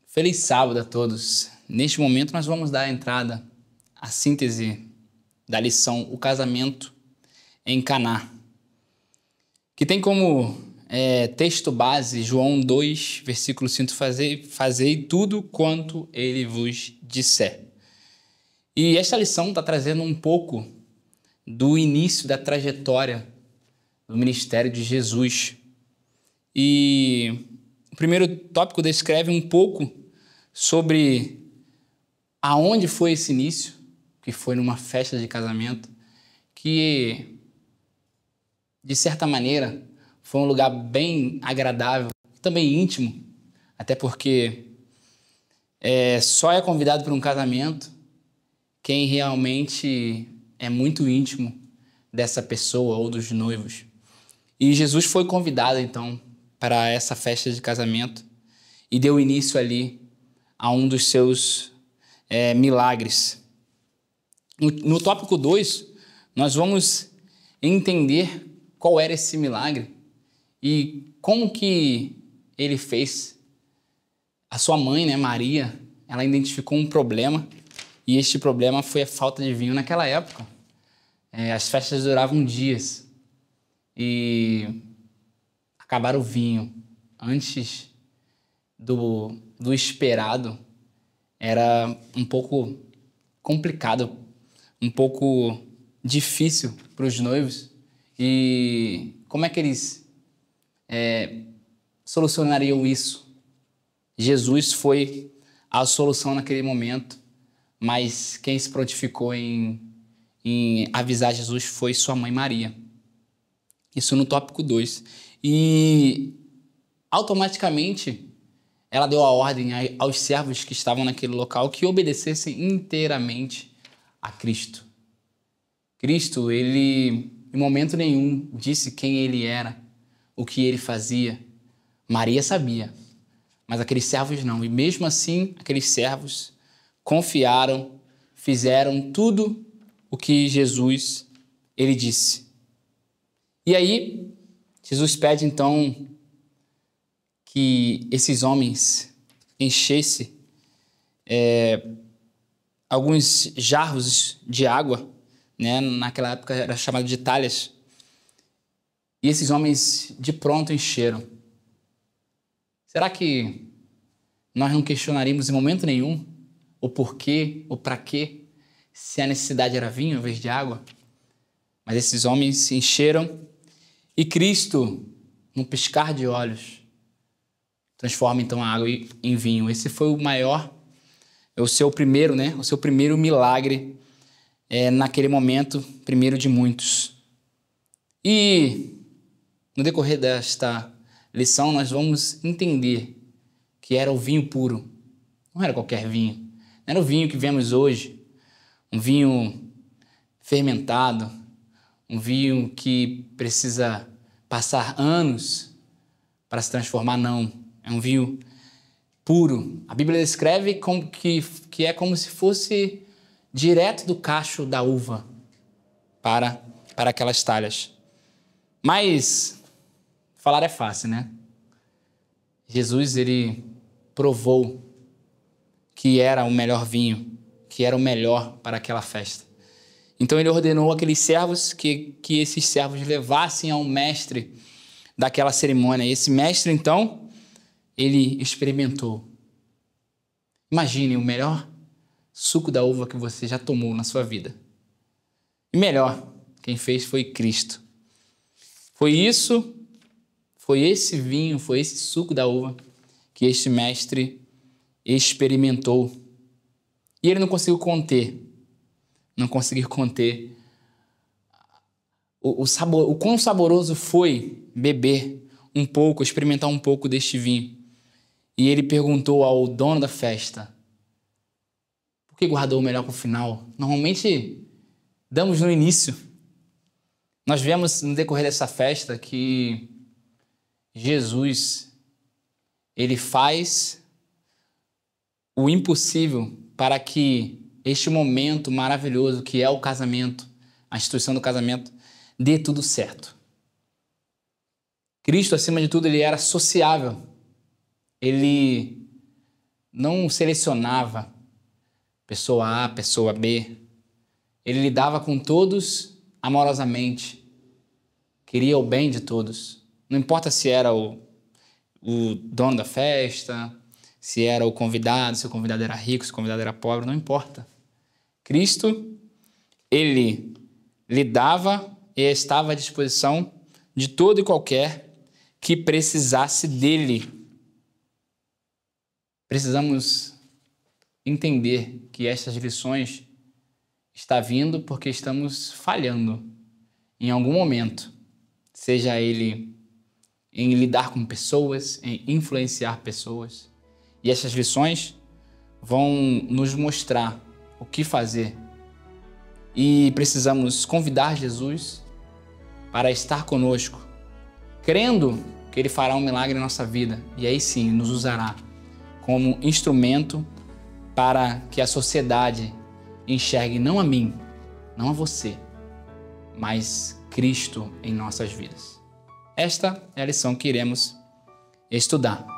Feliz sábado a todos. Neste momento nós vamos dar a entrada à síntese da lição O Casamento em Caná, que tem como texto base João 2, versículo 5, fazei tudo quanto ele vos disser. E esta lição está trazendo um pouco do início da trajetória do ministério de Jesus. E o primeiro tópico descreve um pouco sobre aonde foi esse início, que foi numa festa de casamento, que, de certa maneira, foi um lugar bem agradável, também íntimo, até porque só é convidado para um casamento quem realmente é muito íntimo dessa pessoa ou dos noivos. E Jesus foi convidado, então, para essa festa de casamento e deu início ali a um dos seus milagres. No tópico 2, nós vamos entender qual era esse milagre e como que ele fez. A sua mãe, Maria, ela identificou um problema e este problema foi a falta de vinho naquela época. As festas duravam dias e acabaram o vinho antes do esperado. Era um pouco complicado, um pouco difícil para os noivos. E como é que eles solucionariam isso? Jesus foi a solução naquele momento, mas quem se prontificou em avisar Jesus foi sua mãe Maria. Isso no tópico 2. E automaticamente ela deu a ordem aos servos que estavam naquele local que obedecessem inteiramente a Cristo. Cristo, ele em momento nenhum disse quem ele era, o que ele fazia. Maria sabia, mas aqueles servos não. E mesmo assim, aqueles servos confiaram, fizeram tudo o que Jesus ele disse. E aí, Jesus pede então que esses homens enchessem alguns jarros de água, naquela época era chamado de talhas, e esses homens de pronto encheram. Será que nós não questionaríamos em momento nenhum o porquê, o para quê, se a necessidade era vinho em vez de água? Mas esses homens se encheram e Cristo, num piscar de olhos, transforma então a água em vinho. Esse foi o seu primeiro milagre naquele momento, primeiro de muitos. E no decorrer desta lição nós vamos entender que era o vinho puro. Não era qualquer vinho. Não era o vinho que vemos hoje, um vinho fermentado, um vinho que precisa passar anos para se transformar, não. É um vinho puro. A Bíblia descreve como que é como se fosse direto do cacho da uva para aquelas talhas. Mas falar é fácil, né? Jesus, ele provou que era o melhor vinho, que era o melhor para aquela festa. Então ele ordenou aqueles servos que esses servos levassem ao mestre daquela cerimônia. E esse mestre, então, ele experimentou. Imagine o melhor suco da uva que você já tomou na sua vida. E melhor, quem fez foi Cristo. Foi esse vinho, foi esse suco da uva que este mestre experimentou. E ele não conseguiu conter o quão saboroso foi beber um pouco, experimentar um pouco deste vinho. E ele perguntou ao dono da festa: por que guardou o melhor para o final? Normalmente damos no início. Nós vemos no decorrer dessa festa que Jesus, ele faz o impossível para que este momento maravilhoso que é o casamento, a instituição do casamento, dê tudo certo. Cristo, acima de tudo, ele era sociável. Ele não selecionava pessoa A, pessoa B. Ele lidava com todos amorosamente. Queria o bem de todos. Não importa se era o dono da festa, se era o convidado, se o convidado era rico, se o convidado era pobre, não importa. Cristo, ele lidava e estava à disposição de todo e qualquer que precisasse dele. Precisamos entender que estas lições estão vindo porque estamos falhando em algum momento, seja ele em lidar com pessoas, em influenciar pessoas. E essas lições vão nos mostrar o que fazer. E precisamos convidar Jesus para estar conosco, crendo que Ele fará um milagre em nossa vida. E aí sim, nos usará como instrumento para que a sociedade enxergue não a mim, não a você, mas Cristo em nossas vidas. Esta é a lição que iremos estudar.